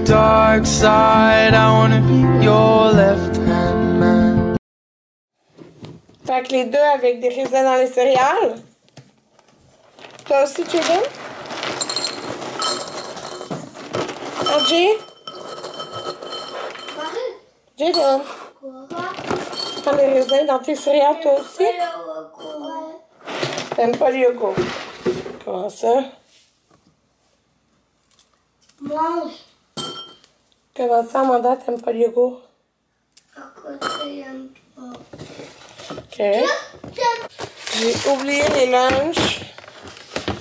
dark side. I wanna be your left-hand man. Fait que les deux avec des raisins dans les céréales. Toi aussi, Jaden? Jay? Jaden? Prends des raisins dans tes céréales, toi aussi? T'aimes pas le yogourt? Comment ça? Mange. Comment ça, Amanda, t'aimes pas le yogourt? À côté, j'aime pas. Ok. J'ai oublié les lunchs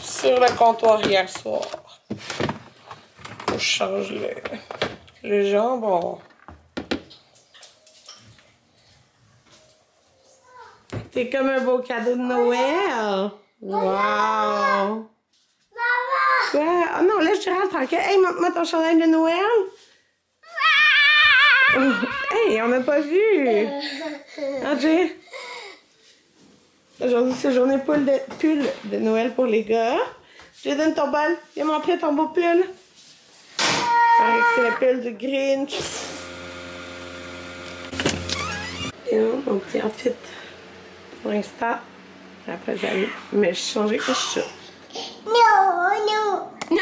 sur le comptoir hier soir. Faut que je change le jambon. T'es comme un beau cadeau de Noël. Wow! Quoi? Oh non, laisse Gérald tranquille. Hey, mets ton chandail de Noël. Hey, on n'a pas vu. Ah, Jay? Aujourd'hui, c'est journée pull de Noël pour les gars. Je te donne ton bol. Viens montrer ton beau pull. C'est le pull du Grinch. Et là, mon petit outfit pour l'instant. Après, j'allais me changer que ça. Non. Non!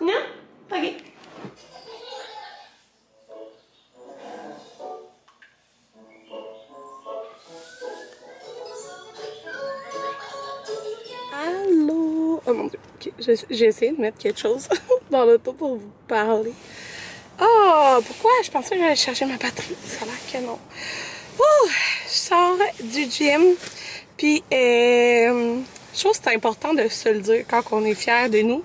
Non? Ok. Allô? Oh mon dieu. Okay. J'ai essayé de mettre quelque chose dans l'auto pour vous parler. Oh! Pourquoi? Je pensais que j'allais chercher ma batterie. Ça a l'air que non. Oh! Je sors du gym. Puis, je trouve que c'est important de se le dire quand on est fier de nous.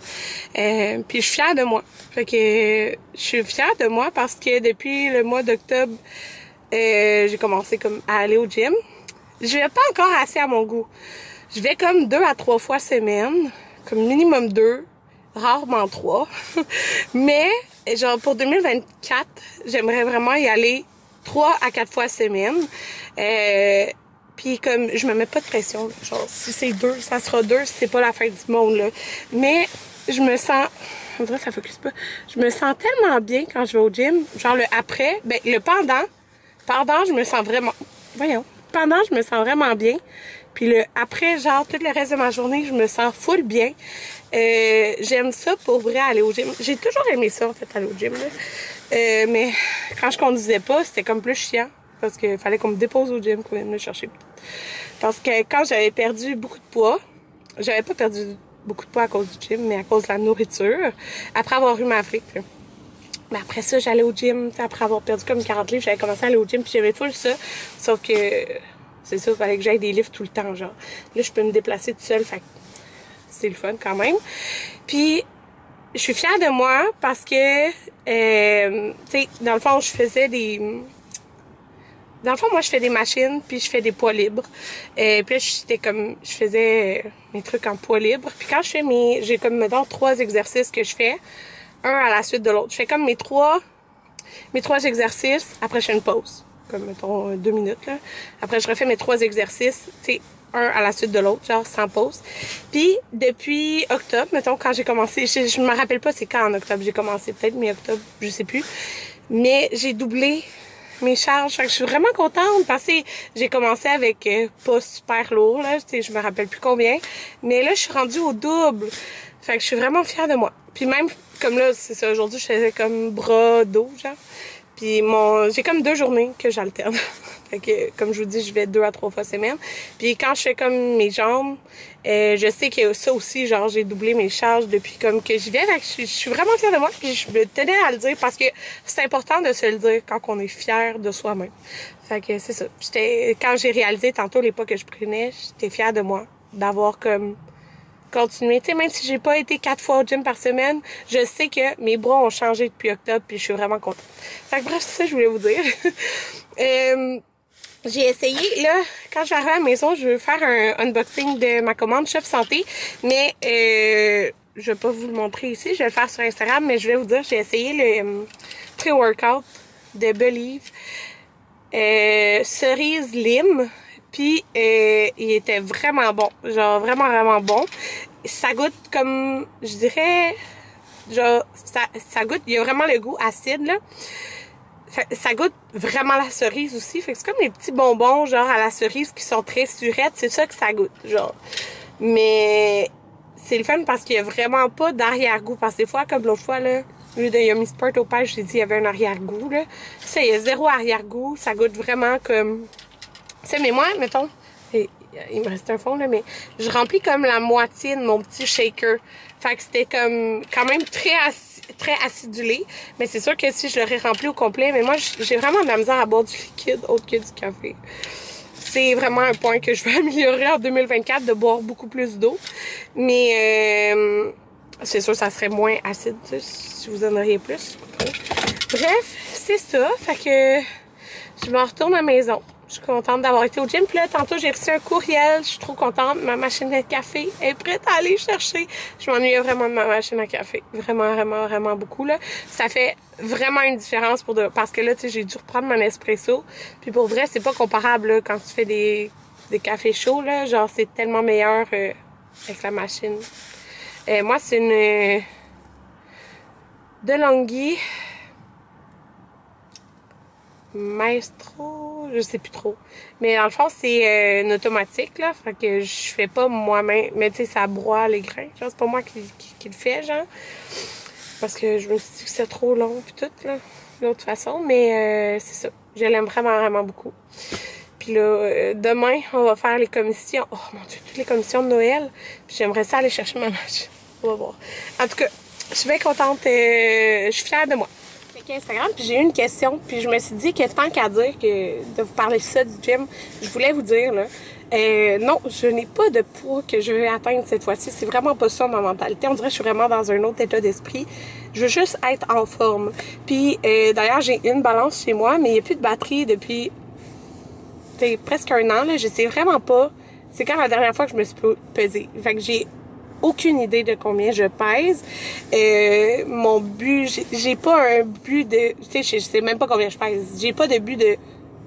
Puis, je suis fière de moi. Fait que, je suis fière de moi parce que depuis le mois d'octobre, j'ai commencé comme à aller au gym. Je vais pas encore assez à mon goût. Je vais comme 2 à 3 fois semaine, comme minimum 2, rarement 3. Mais, genre, pour 2024, j'aimerais vraiment y aller 3 à 4 fois semaine. Puis comme, je me mets pas de pression, là. Genre, si c'est 2, ça sera 2, c'est pas la fin du monde, là. Mais, je me sens, on dirait que ça focus pas, je me sens tellement bien quand je vais au gym. Genre, le après, ben, le pendant, je me sens vraiment, pendant, je me sens vraiment bien. Puis le après, genre, tout le reste de ma journée, je me sens full bien. J'aime ça pour vrai, aller au gym. J'ai toujours aimé ça, en fait, aller au gym, là. Mais quand je conduisais pas, c'était comme plus chiant. Parce qu'il fallait qu'on me dépose au gym, qu'on vienne me chercher. Parce que quand j'avais perdu beaucoup de poids, j'avais pas perdu beaucoup de poids à cause du gym, mais à cause de la nourriture, après avoir eu ma fric. Mais après ça, j'allais au gym, après avoir perdu comme 40 livres, j'avais commencé à aller au gym, puis j'aimais full ça. Sauf que, c'est ça, il fallait que j'aille des livres tout le temps, genre. Là, je peux me déplacer toute seule, fait que c'est le fun quand même. Puis, je suis fière de moi parce que, tu sais, dans le fond, moi, je fais des machines, puis je fais des poids libres. Puis là, je faisais mes trucs en poids libre. Puis quand je fais j'ai comme, mettons, 3 exercices que je fais, un à la suite de l'autre. Je fais comme mes trois exercices, après je fais une pause. Comme, mettons, 2 minutes, là. Après, je refais mes 3 exercices, tu sais, un à la suite de l'autre, genre sans pause. Puis, depuis octobre, mettons, quand j'ai commencé, je me rappelle pas c'est quand en octobre j'ai commencé, peut-être mi-octobre, je sais plus. Mais j'ai doublé mes charges. Fait que je suis vraiment contente parce que j'ai commencé avec pas super lourd, là. Tu sais, je me rappelle plus combien. Mais là, je suis rendue au double. Fait que je suis vraiment fière de moi. Puis même, comme là, c'est ça, aujourd'hui, je faisais comme bras, dos, genre. Puis j'ai comme 2 journées que j'alterne. Fait que, comme je vous dis, je vais 2 à 3 fois semaine. Puis quand je fais comme mes jambes, je sais que ça aussi, genre, j'ai doublé mes charges depuis comme que j'y vais. Fait que je suis vraiment fière de moi. Puis je me tenais à le dire parce que c'est important de se le dire quand on est fier de soi-même. Fait que c'est ça. Quand j'ai réalisé tantôt les pas que je prenais, j'étais fière de moi. D'avoir comme continué. Tu sais, même si j'ai pas été 4 fois au gym par semaine, je sais que mes bras ont changé depuis octobre. Puis je suis vraiment contente. Fait que bref, c'est ça que je voulais vous dire. J'ai essayé, là, quand je vais arriver à la maison, je veux faire un unboxing de ma commande Chef Santé, mais je vais pas vous le montrer ici, je vais le faire sur Instagram, mais je vais vous dire, j'ai essayé le pré-workout de Believe, cerise lime, puis il était vraiment bon, genre vraiment bon. Ça goûte comme, je dirais, genre, ça goûte, il y a vraiment le goût acide, là. Ça goûte vraiment la cerise aussi. Fait que c'est comme des petits bonbons, genre, à la cerise qui sont très surettes. C'est ça que ça goûte, genre. Mais c'est le fun parce qu'il y a vraiment pas d'arrière-goût. Parce que des fois, comme l'autre fois, là, lui de Yummy Sport au pêche, j'ai dit qu'il y avait un arrière-goût, là. Ça, il y a zéro arrière-goût. Ça goûte vraiment comme... Tu sais, mais moi, mettons... Il me reste un fond, là, mais je remplis comme la moitié de mon petit shaker. Fait que c'était comme quand même très acidulé. Mais c'est sûr que si je l'aurais rempli au complet, mais moi, j'ai vraiment de la misère à boire du liquide autre que du café. C'est vraiment un point que je veux améliorer en 2024, de boire beaucoup plus d'eau. Mais c'est sûr, ça serait moins acide, si vous en auriez plus. Bref, c'est ça. Fait que je me retourne à la maison. Je suis contente d'avoir été au gym. Puis là, tantôt, j'ai reçu un courriel. Je suis trop contente. Ma machine à café est prête à aller chercher. Je m'ennuyais vraiment de ma machine à café. Vraiment, vraiment, vraiment beaucoup, là. Ça fait vraiment une différence parce que là, tu sais, j'ai dû reprendre mon espresso. Puis pour vrai, c'est pas comparable, là, quand tu fais des cafés chauds, là. Genre, c'est tellement meilleur avec la machine. Moi, c'est une DeLonghi Maestro, je sais plus trop. Mais dans le fond, c'est une automatique, là. Fait que je fais pas moi-même. Mais tu sais, ça broie les grains. Genre, c'est pas moi qui le fais, genre. Parce que je me suis dit que c'est trop long, pis tout, là. D'autre façon. Mais c'est ça. Je l'aime vraiment, vraiment beaucoup. Puis là, demain, on va faire les commissions. Oh mon Dieu, toutes les commissions de Noël. Puis j'aimerais ça aller chercher ma machine. On va voir. En tout cas, je suis bien contente. Je suis fière de moi. Instagram, puis j'ai eu une question, puis je me suis dit que tant qu'à dire que de vous parler de ça du gym, je voulais vous dire, là, non, je n'ai pas de poids que je veux atteindre cette fois-ci. C'est vraiment pas ça ma mentalité. On dirait que je suis vraiment dans un autre état d'esprit. Je veux juste être en forme. Puis d'ailleurs, j'ai une balance chez moi, mais il n'y a plus de batterie depuis presque un an. Là. Je sais vraiment pas. C'est quand la dernière fois que je me suis pesée. Fait que j'ai aucune idée de combien je pèse. Mon but, j'ai pas un but de... Tu sais, je sais même pas combien je pèse. J'ai pas de but de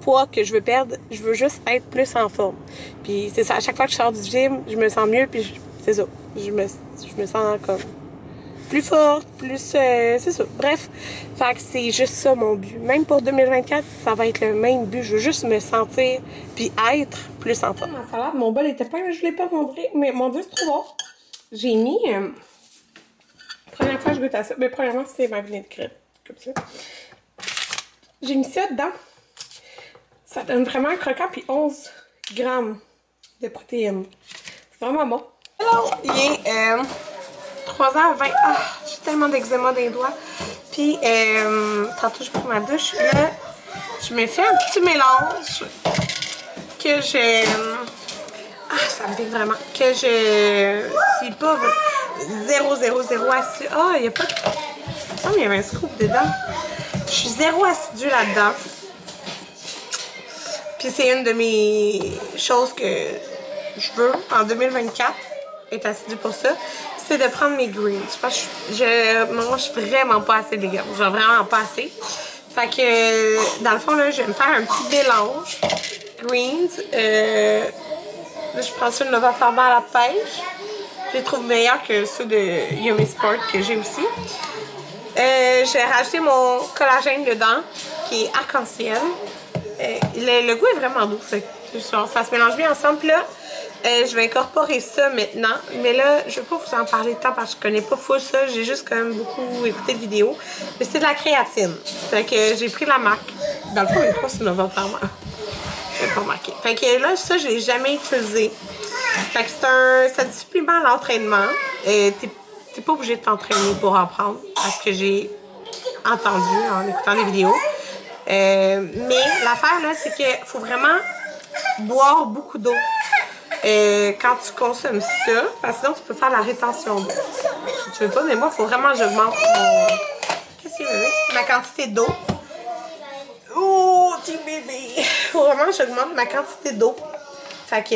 poids que je veux perdre. Je veux juste être plus en forme. Puis c'est ça, à chaque fois que je sors du gym, je me sens mieux, puis c'est ça. Je me sens comme plus forte, plus... c'est ça. Bref, fait que c'est juste ça mon but. Même pour 2024, ça va être le même but. Je veux juste me sentir, puis être plus en forme. Ma salade, mon bol était plein, mais je l'ai pas montré. Mais mon Dieu, c'est trop bon. J'ai mis... première fois que je goûte à ça. Mais premièrement, c'est ma vinaigrette. Comme ça. J'ai mis ça dedans. Ça donne vraiment un croquant. Puis 11 grammes de protéines. C'est vraiment bon. Alors, il est 3h20. Ah, j'ai tellement d'eczéma dans les doigts. Puis, tantôt, je prends ma douche. Là, je me fais un petit mélange que j'ai... Ah, ça me pique vraiment. Que je suis pas 0 acide. Ah, il y a pas de... Ah, mais il y avait un scoop dedans. Je suis 0 assidu là-dedans. Puis c'est une de mes choses que je veux en 2024, être assidue pour ça, c'est de prendre mes greens. Parce que je mange vraiment pas assez de légumes. Genre vraiment pas assez. Fait que, dans le fond, là, je vais me faire un petit mélange. Greens. Là, je prends ça de Nova Pharma à la pêche. Je les trouve meilleurs que ceux de Yummy Sport que j'ai aussi. J'ai rajouté mon collagène dedans, qui est arc-en-ciel. Le goût est vraiment doux. Ça se mélange bien ensemble. Puis là, je vais incorporer ça maintenant. Mais là, je ne vais pas vous en parler tant parce que je connais pas full ça. J'ai juste quand même beaucoup écouté de vidéos. Mais c'est de la créatine. Fait que j'ai pris la marque. Dans le fond, je crois que c'est Nova Pharma. Je vais pas remarquer. Fait que là, ça, je l'ai jamais utilisé. Fait que c'est un supplément à l'entraînement. T'es pas obligé de t'entraîner pour en prendre. Parce que j'ai entendu en écoutant des vidéos. Mais l'affaire, là, c'est qu'il faut vraiment boire beaucoup d'eau quand tu consommes ça. Parce que sinon, tu peux faire la rétention d'eau. Si tu veux pas, mais moi, il faut vraiment que j'augmente mon... Qu'est-ce que c'est, ma quantité d'eau. Oh, petit bébé! Faut vraiment que j'augmente ma quantité d'eau. Fait que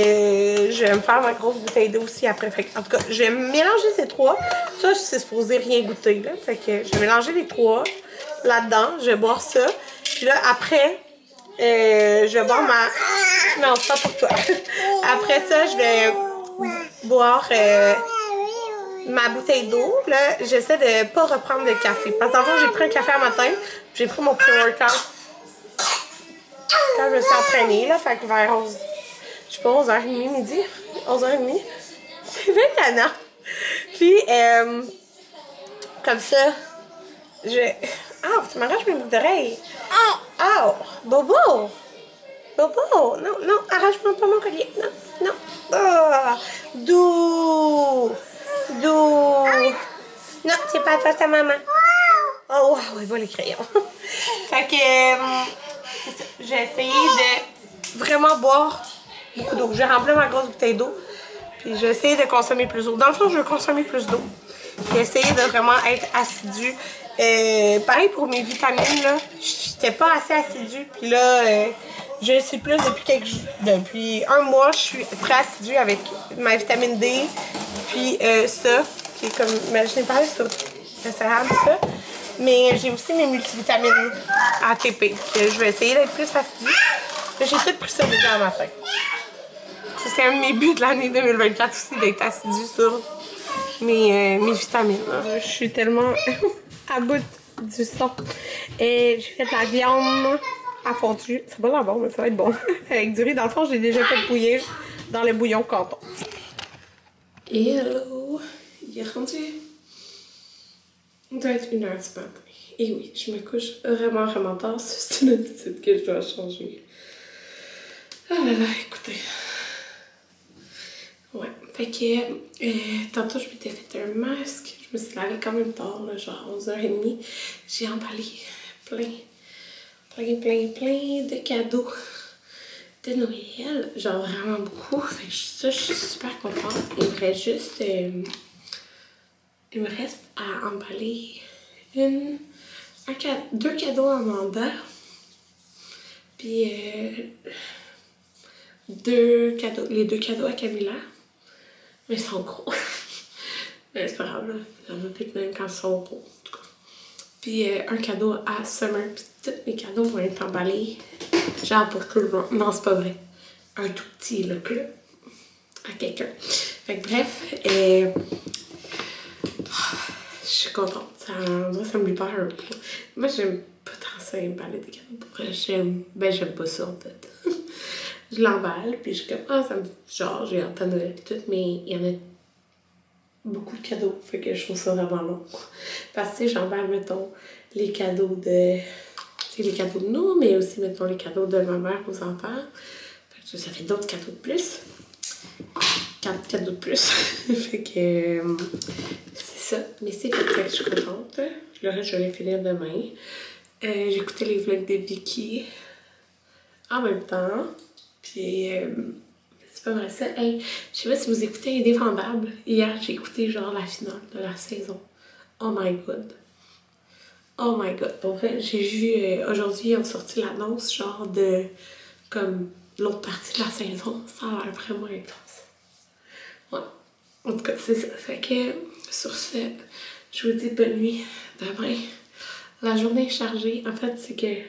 je vais me faire ma grosse bouteille d'eau aussi après. Fait que, en tout cas, je vais mélanger ces trois. Ça, c'est supposé rien goûter, là. Fait que je vais mélanger les trois là-dedans. Je vais boire ça. Puis là, après, je vais boire ma... Non, c'est pas pour toi. Après ça, je vais boire ma bouteille d'eau. Là, j'essaie de pas reprendre de café. Parce que j'ai pris un café un matin, j'ai pris mon pré-workout quand je me suis entraînée, là, fait que vers 11, je sais pas, 11h30, midi, 11h30, c'est 21 ans. Puis, comme ça, ah, tu m'arraches mes boucles d'oreilles. Oh, Bobo! Bobo! Non, non, arrache-moi pas mon collier. Non, non. Oh, doux! Doux! Non, c'est pas à toi, c'est à maman. Oh, wow, il va les crayons. Fait que, c'est ça. J'ai essayé de vraiment boire beaucoup d'eau. J'ai rempli ma grosse bouteille d'eau. Puis j'ai essayé de consommer plus d'eau. Dans le fond, je veux consommer plus d'eau. J'ai essayé de vraiment être assidue. Pareil pour mes vitamines, là. J'étais pas assez assidue. Puis là, je suis plus depuis un mois, je suis très assidue avec ma vitamine D. Puis ça, qui est comme. Mais je n'ai parlé sur Instagram, ça. Mais j'ai aussi mes multivitamines ATP. Que je vais essayer d'être plus assidue. J'ai tout pris ça déjà un matin. Ça, c'est un de mes buts de l'année 2024 aussi, d'être assidue sur mes vitamines. Je suis tellement à bout du son. Et j'ai fait de la viande à fondue. Ça va l'air bon, mais ça va être bon. Avec du riz. Dans le fond, j'ai déjà fait bouillir dans le bouillon canton. Hello! Il est rendu. Il doit être 1h du matin. Et oui, je me couche vraiment, vraiment tard. C'est une habitude que je dois changer. Oh là là, écoutez. Ouais, fait que tantôt je m'étais fait un masque. Je me suis lavée quand même tard, là, genre 11h30. J'ai emballé plein de cadeaux de Noël. Genre vraiment beaucoup. Fait que ça, je suis super contente. Il me reste à emballer deux cadeaux à Amanda. Puis les deux cadeaux à Camilla. Mais ils sont gros. Mais c'est pas grave, là. J'en veux plus même quand ils sont gros, en tout cas. Puis un cadeau à Summer. Puis tous mes cadeaux vont être emballés. Genre pour tout le monde. Non, c'est pas vrai. Un tout petit, là, à quelqu'un. Fait que bref, je suis contente. Ça me libère un peu. Moi, j'aime pas tant ça, emballer des cadeaux. Pour vrai, j'aime pas ça, en fait. Je l'emballe, puis je suis comme, ça me. Genre, j'ai hâte à Noël, tout, mais il y en a beaucoup de cadeaux. Fait que je trouve ça vraiment long. Parce que, tu sais, j'emballe, mettons, les cadeaux de. Tu sais, les cadeaux de nous, mais aussi, mettons, les cadeaux de ma mère aux enfants. Fait que ça fait d'autres cadeaux de plus. 4 cadeaux de plus. Fait que. C'est ça. Mais c'est fait que je suis contente. Le reste, je vais les finir demain. J'ai écouté les vlogs de Vicky en même temps. Puis, c'est pas vrai ça. Hey, je sais pas si vous écoutez Indéfendable. Hier, j'ai écouté genre la finale de la saison. Oh my god. Oh my god. Pour vrai, j'ai vu aujourd'hui, ils ont sorti l'annonce genre de comme l'autre partie de la saison. Ça a l'air vraiment intense. Ouais. En tout cas, c'est ça. Fait que sur ce, je vous dis bonne nuit. Demain, la journée est chargée. En fait, c'est que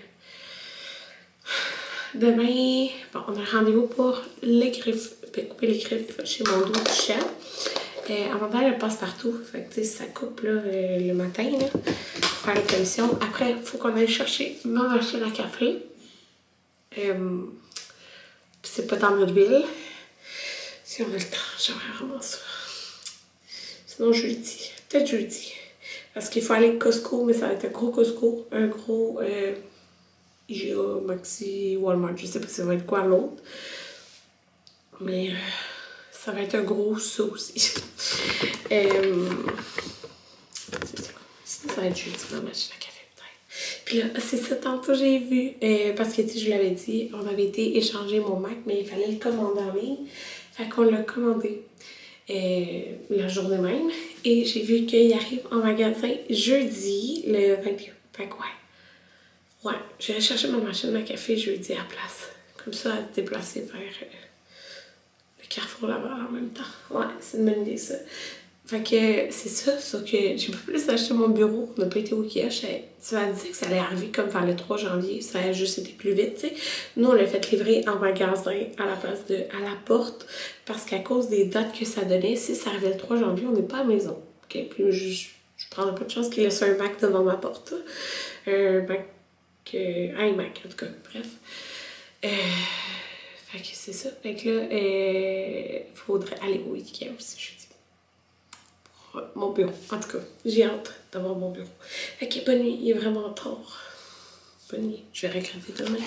demain, bon, on a un rendez-vous pour les griffes, couper les griffes chez mon dos du chat. Amanda, elle passe partout. Fait que, tu sais, ça coupe là, le matin, là, pour faire la commission. Après, il faut qu'on aille chercher ma machine à café. C'est pas dans notre ville. Si on a le temps, j'aimerais vraiment ça. Sinon, jeudi. Peut-être jeudi. Parce qu'il faut aller au Costco, mais ça va être un gros Costco. Un gros IGA, Maxi, Walmart. Je sais pas si ça va être quoi l'autre. Mais ça va être un gros ça aussi. C'est ça. Sinon, ça va être jeudi, ma machine à café peut-être. Puis là, c'est ça, tantôt j'ai vu. Parce que, tu sais, je l'avais dit, on avait été échanger mon Mac, mais il fallait le commander en ligne. Fait qu'on l'a commandé la journée même. Et j'ai vu qu'il arrive en magasin jeudi, le 21. Fait que ouais, je vais chercher ma machine à café jeudi à la place. Comme ça, à se déplacer vers le Carrefour Laval en même temps. Ouais, c'est une bonne idée ça. Fait que c'est ça, sauf que j'ai pas plus acheté mon bureau. On n'a pas été au Ikea. Tu m'as dit que ça allait arriver comme vers le 3 janvier. Ça a juste été plus vite, tu sais. Nous, on l'a fait livrer en magasin à la place de à la porte. Parce qu'à cause des dates que ça donnait, si ça arrivait le 3 janvier, on n'est pas à la maison. OK? Puis je prendrais pas de chance qu'il laisse un Mac devant ma porte. Un Mac... iMac, en tout cas. Bref. Fait que c'est ça. Fait que là, faudrait aller au Ikea aussi, je dis. Mon bureau. En tout cas, j'ai hâte d'avoir mon bureau. Fait que bonne nuit, il est vraiment tard. Bonne nuit, je vais regretter demain.